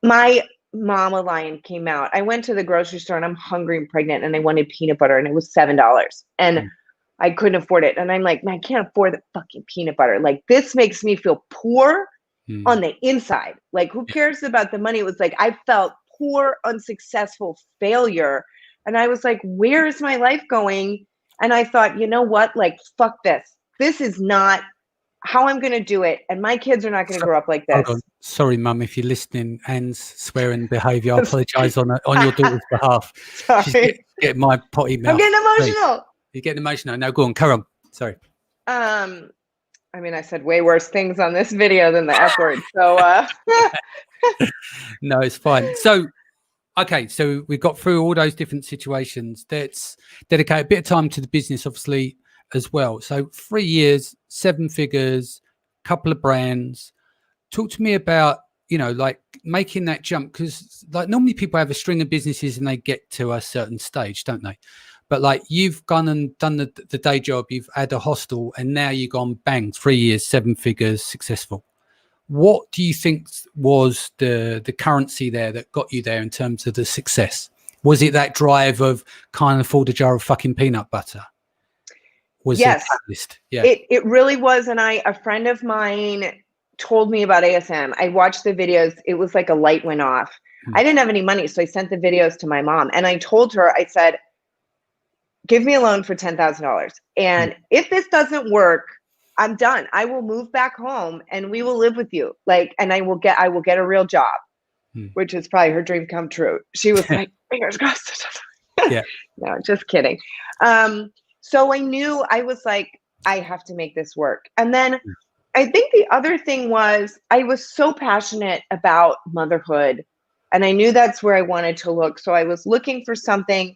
my Mama Lion came out. I went to the grocery store, and I'm hungry and pregnant, and I wanted peanut butter, and it was $7, and I couldn't afford it. And I'm like, man, I can't afford the fucking peanut butter. Like, this makes me feel poor on the inside. Like, who cares about the money? It was like, I felt poor, unsuccessful failure. And I was like, where is my life going? And I thought, you know what? Like, fuck this. This is not how I'm going to do it. And my kids are not going to grow up like this. Sorry, Mum, if you're listening, Anne's swearing behavior. I apologise on your daughter's behalf. Sorry. She's getting my potty mouth. I'm getting emotional. Please. You're getting emotional. No, go on. Carry on. Sorry. I mean, I said way worse things on this video than the F word. So no, it's fine. So, okay, so we've got through all those different situations. Let's dedicate a bit of time to the business, obviously, as well. So 3 years, 7 figures, couple of brands. Talk to me about, like making that jump, because like normally people have a string of businesses and they get to a certain stage, don't they? But like, you've gone and done the day job, you've had a hostel, and now you've gone bang, 3 years, 7 figures, successful. What do you think was the currency there that got you there in terms of the success? Was it that drive of can't afford a jar of fucking peanut butter? Was Yes, it catalyst? Yeah. it really was. And a friend of mine told me about ASM. I watched the videos. It was like a light went off. I didn't have any money, so I sent the videos to my mom, and I told her, I said, give me a loan for $10,000. And if this doesn't work, I'm done. I will move back home and we will live with you. Like, and I will get a real job, which is probably her dream come true. She was like, fingers crossed. Yeah. No, just kidding. So I knew, I was like, I have to make this work. And then I think the other thing was I was so passionate about motherhood, and I knew that's where I wanted to look. So I was looking for something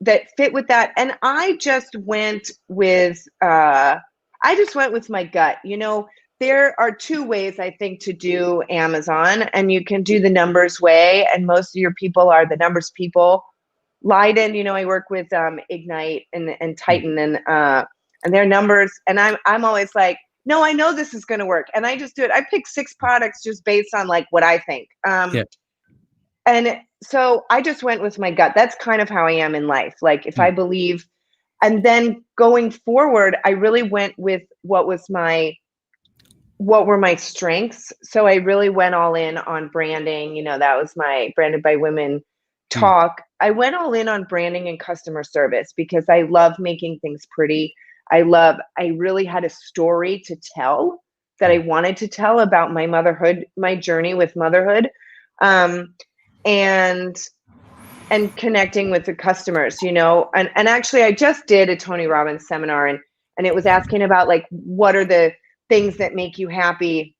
that fit with that. And I just went with my gut. You know, there are two ways I think to do Amazon, and you can do the numbers way. And most of your people are the numbers people. Leiden, you know, I work with Ignite and Titan and their numbers. And I'm always like, no, I know this is going to work. And I just do it. I pick 6 products just based on like what I think. And so I just went with my gut. That's kind of how I am in life. Like if I believe, and then going forward, I really went with what were my strengths. So I really went all in on branding. You know, that was my Branded by Women talk. I went all in on branding and customer service because I love making things pretty. I really had a story to tell that I wanted to tell about my motherhood, my journey with motherhood. And connecting with the customers, you know, and actually I just did a Tony Robbins seminar, and it was asking about like, what are the things that make you happy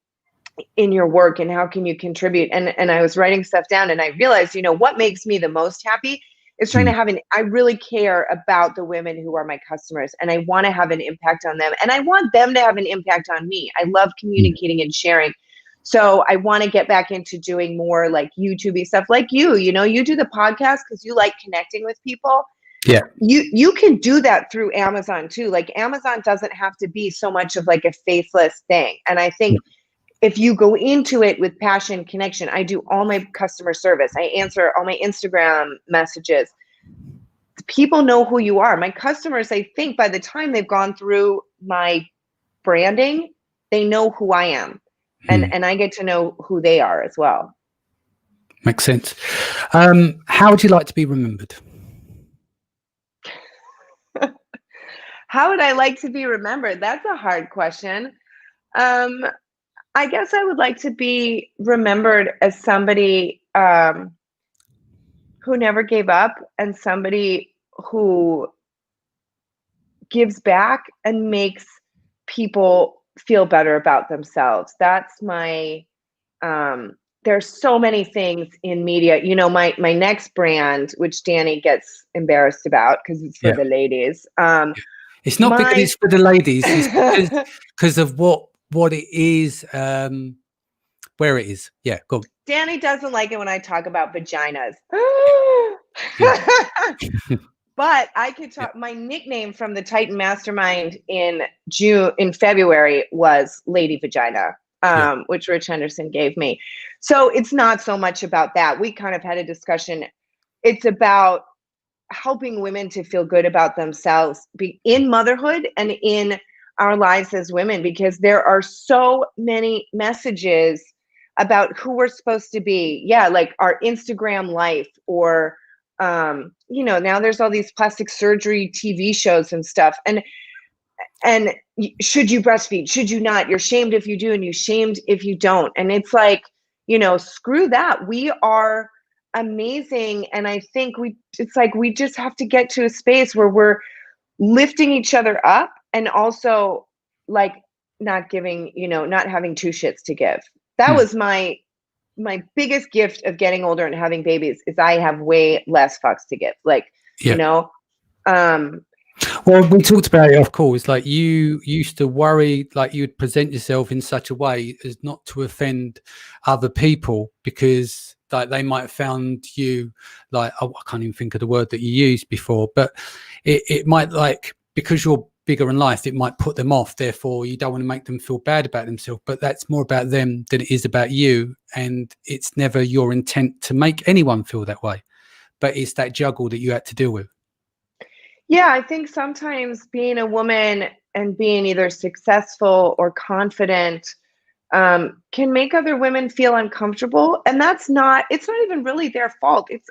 in your work and how can you contribute? And I was writing stuff down, and I realized, you know, what makes me the most happy is trying to have I really care about the women who are my customers, and I want to have an impact on them, and I want them to have an impact on me. I love communicating and sharing. So I want to get back into doing more like YouTube-y stuff like you know, you do the podcast because you like connecting with people. Yeah. You can do that through Amazon too. Like Amazon doesn't have to be so much of like a faceless thing. And I think if you go into it with passion, connection, I do all my customer service. I answer all my Instagram messages. People know who you are. My customers, I think by the time they've gone through my branding, they know who I am. And I get to know who they are as well. Makes sense. How would you like to be remembered? How would I like to be remembered? That's a hard question. I guess I would like to be remembered as somebody who never gave up, and somebody who gives back and makes people feel better about themselves. That's my there's so many things in media. You know, my next brand, which Danny gets embarrassed about because it's for the ladies. It's not because it's for the ladies, it's because of what it is, where it is. Yeah, go. Danny doesn't like it when I talk about vaginas. But I could talk. My nickname from the Titan Mastermind in February was Lady Vagina, which Rich Henderson gave me. So it's not so much about that. We kind of had a discussion. It's about helping women to feel good about themselves in motherhood and in our lives as women, because there are so many messages about who we're supposed to be. Yeah, like our Instagram life, or you know, now there's all these plastic surgery TV shows and stuff. And should you breastfeed? Should you not? You're shamed if you do, and you're shamed if you don't. And it's like, you know, screw that. We are amazing. And I think it's like we just have to get to a space where we're lifting each other up, and also like not giving, you know, not having 2 shits to give. That was my biggest gift of getting older and having babies, is I have way less fucks to give. Like, you know, well, we talked about it off call. It's like you used to worry like you'd present yourself in such a way as not to offend other people, because like they might have found you like, oh, I can't even think of the word that you used before, but it might, like, because you're bigger in life, it might put them off. Therefore, you don't want to make them feel bad about themselves. But that's more about them than it is about you. And it's never your intent to make anyone feel that way. But it's that juggle that you had to deal with. Yeah, I think sometimes being a woman and being either successful or confident can make other women feel uncomfortable. And it's not even really their fault. It's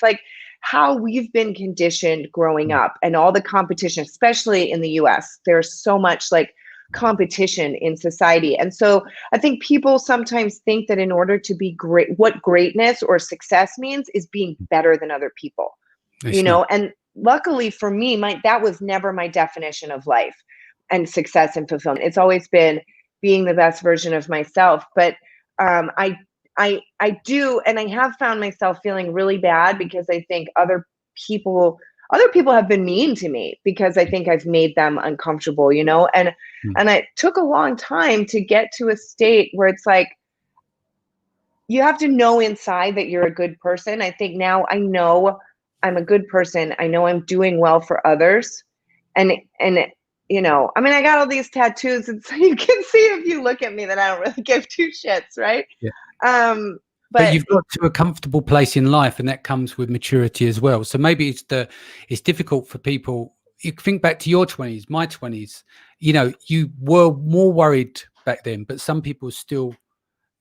like how we've been conditioned growing up and all the competition, especially in the US. There's so much like competition in society. And so I think people sometimes think that in order to be great, what greatness or success means is being better than other people, and luckily for me, that was never my definition of life and success and fulfillment. It's always been being the best version of myself. But I do, and I have found myself feeling really bad because I think other people have been mean to me because I think I've made them uncomfortable, and it took a long time to get to a state where it's like, you have to know inside that you're a good person. I think now I know I'm a good person. I know I'm doing well for others. And I mean, I got all these tattoos, and so you can see if you look at me that I don't really give two shits, right? Yeah. But you've got to a comfortable place in life, and that comes with maturity as well. So maybe it's difficult for people. You think back to your 20s, my 20s, you were more worried back then, but some people are still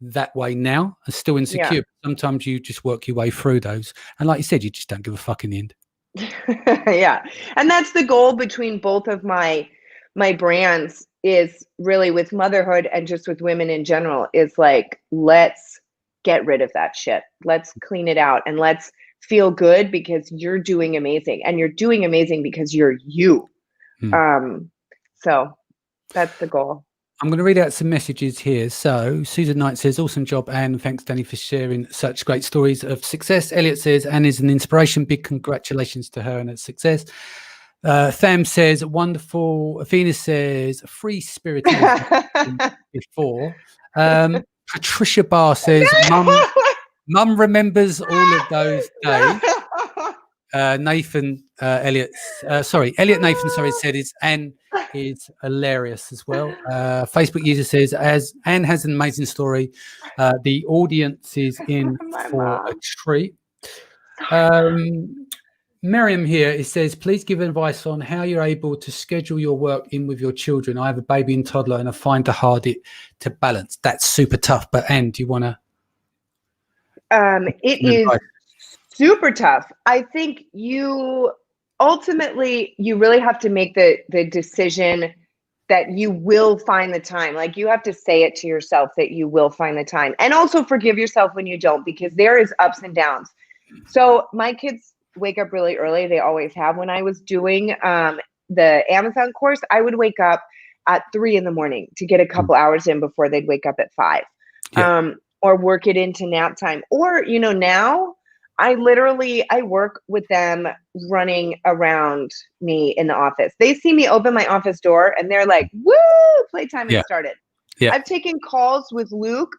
that way now, are still insecure. Yeah. Sometimes you just work your way through those. And like you said, you just don't give a fuck in the end. Yeah. And that's the goal between both of my brands, is really with motherhood and just with women in general, is like, let's get rid of that shit. Let's clean it out and let's feel good because you're doing amazing, and you're doing amazing because you're you. So that's the goal. I'm going to read out some messages here. So Susan Knight says, awesome job, Anne. Thanks, Danny, for sharing such great stories of success. Elliot says, Anne is an inspiration. Big congratulations to her and her success. Tham says, wonderful. Athena says, free spirited before. Patricia Barr says, Mum remembers all of those days. Elliot Nathan said Anne is hilarious as well. Facebook user says, as Anne has an amazing story, the audience is in for a treat. Miriam here, it says, please give advice on how you're able to schedule your work in with your children. I have a baby and toddler and I find it hard to balance. That's super tough. But Anne, do you want to? It is super tough. I think you really have to make the decision that you will find the time. Like, you have to say it to yourself that you will find the time, and also forgive yourself when you don't, because there is ups and downs. So my kids wake up really early. They always have. When I was doing the Amazon course, I would wake up at 3 a.m. to get a couple hours in before they'd wake up at 5. Yeah. Or work it into nap time. Or, now I work with them running around me in the office. They see me open my office door and they're like, woo, playtime has started. Yeah. I've taken calls with Luke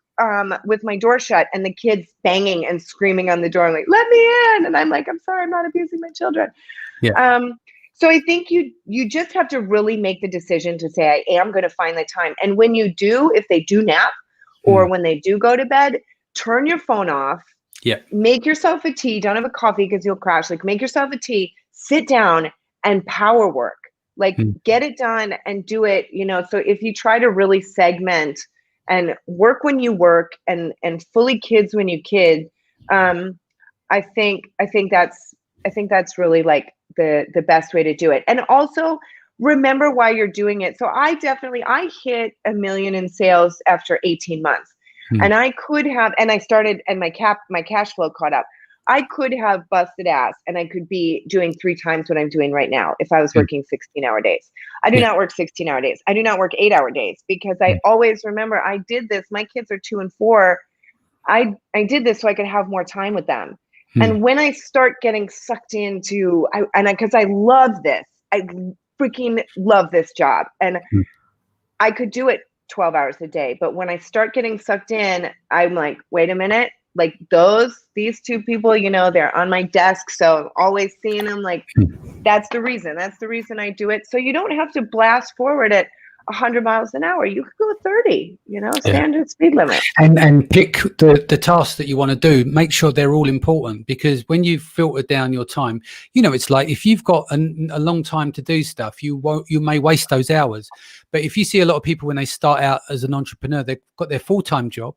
with my door shut and the kids banging and screaming on the door, like, let me in. And I'm like, I'm sorry, I'm not abusing my children. Yeah. So I think you just have to really make the decision to say, I am going to find the time. And when you do, if they do nap or when they do go to bed, turn your phone off. Yeah. Make yourself a tea. Don't have a coffee because you'll crash. Like, make yourself a tea, sit down and power work. Like, get it done and do it, So if you try to really segment and work when you work and fully kids when you kid, I think that's really like the best way to do it. And also remember why you're doing it. So I hit 1 million in sales after 18 months. And I could have, and I started, and my cash flow caught up. I could have busted ass and I could be doing 3 times what I'm doing right now if I was working 16-hour days. I do not work 16-hour days. I do not work 8-hour days, because I always remember I did this. My kids are 2 and 4. I did this so I could have more time with them. And when I start getting sucked into, because I love this, I freaking love this job, and I could do it 12 hours a day. But when I start getting sucked in, I'm like, wait a minute, like these two people, they're on my desk, so I'm always seeing them. Like, that's the reason I do it. So you don't have to blast forward at 100 miles an hour. You could go 30, standard speed limit. And pick the tasks that you want to do. Make sure they're all important, because when you filter down your time, it's like if you've got a long time to do stuff, you may waste those hours. But if you see a lot of people when they start out as an entrepreneur, they've got their full-time job,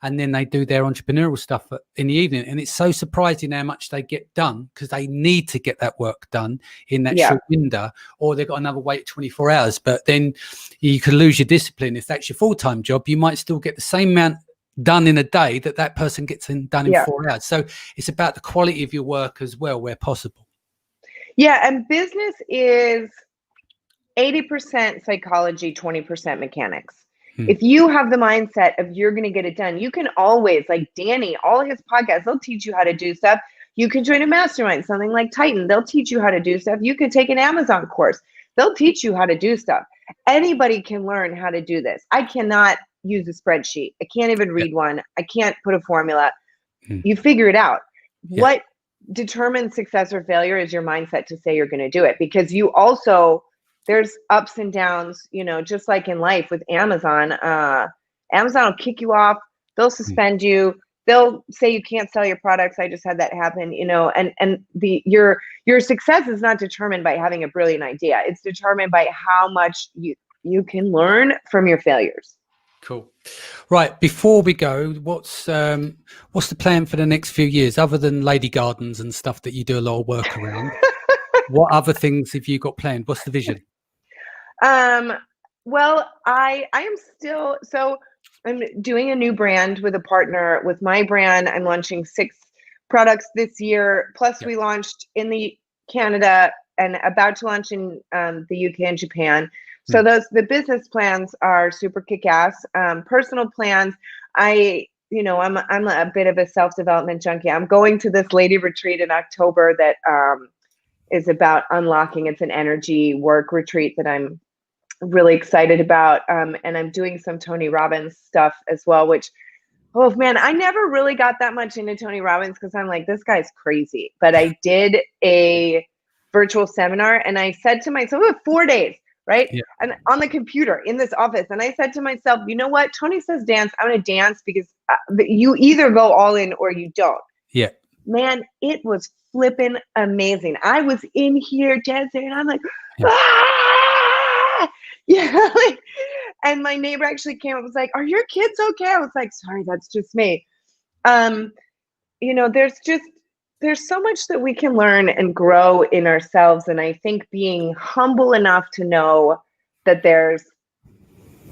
and then they do their entrepreneurial stuff in the evening. And it's so surprising how much they get done, because they need to get that work done in that short window, or they've got another wait 24 hours. But then you can lose your discipline. If that's your full-time job, you might still get the same amount done in a day that person gets done in 4 hours. So it's about the quality of your work as well, where possible. Yeah, and business is 80% psychology, 20% mechanics. If you have the mindset of you're going to get it done, you can always, like Danny, all his podcasts, they'll teach you how to do stuff. You can join a mastermind, something like Titan. They'll teach you how to do stuff. You could take an Amazon course. They'll teach you how to do stuff. Anybody can learn how to do this. I cannot use a spreadsheet. I can't even read one. I can't put a formula. You figure it out. What determines success or failure is your mindset to say you're going to do it, because you also, there's ups and downs, just like in life with Amazon. Amazon will kick you off. They'll suspend you. They'll say you can't sell your products. I just had that happen, and your success is not determined by having a brilliant idea. It's determined by how much you can learn from your failures. Cool. Right. Before we go, what's the plan for the next few years, other than lady gardens and stuff that you do a lot of work around? What other things have you got planned? What's the vision? Well, I am still, so I'm doing a new brand with a partner. With my brand, I'm launching 6 products this year. Plus we launched in the Canada and about to launch in the UK and Japan. So the business plans are super kick-ass. Personal plans, I'm a bit of a self-development junkie. I'm going to this lady retreat in October that is about unlocking. It's an energy work retreat that I'm really excited about. And I'm doing some Tony Robbins stuff as well, which, oh man, I never really got that much into Tony Robbins because I'm like, this guy's crazy. But I did a virtual seminar and I said to myself, 4 days, right? Yeah. And on the computer in this office. And I said to myself, you know what? Tony says dance. I'm going to dance because you either go all in or you don't. Yeah. Man, it was flipping amazing. I was in here dancing and I'm like, ah! Yeah. And my neighbor actually came up and was like, are your kids okay? I was like, sorry, that's just me. There's so much that we can learn and grow in ourselves. And I think being humble enough to know that there's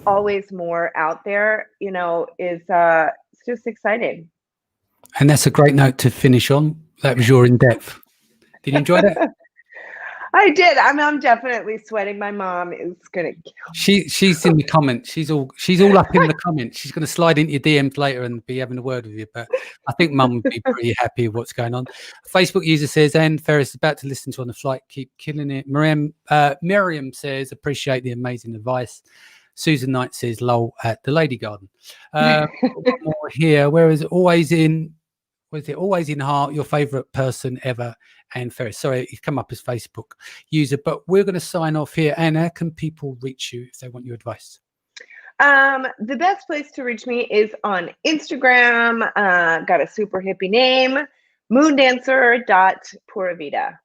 always more out there, is it's just exciting. And that's a great note to finish on. That was your in-depth. Did you enjoy that? I did. I'm definitely sweating. My mom is gonna kill me. She's in the comments. She's all up in the comments. She's gonna slide into your DMs later and be having a word with you. But I think Mum would be pretty happy with what's going on. Facebook user says, and Ferris is about to listen to on the flight. Keep killing it. Miriam says, appreciate the amazing advice. Susan Knight says, lol at the Lady Garden. One more here. Where is it? Always in heart, your favorite person ever, and Ferris. Sorry, it's come up as Facebook user, but we're going to sign off here. And how can people reach you if they want your advice? The best place to reach me is on Instagram. Got a super hippie name, moondancer.puravita.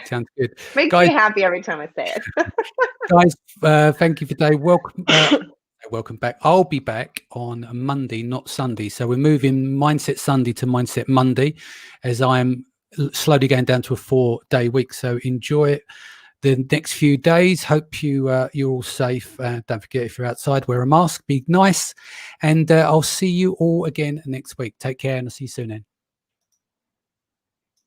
Sounds good. Makes me happy every time I say it. Guys, thank you for today. Welcome back. I'll be back on Monday, not Sunday. So we're moving Mindset Sunday to Mindset Monday as I'm slowly going down to a 4-day week. So enjoy the next few days. Hope you're all safe. Don't forget, if you're outside, wear a mask, be nice. And I'll see you all again next week. Take care and I'll see you soon then.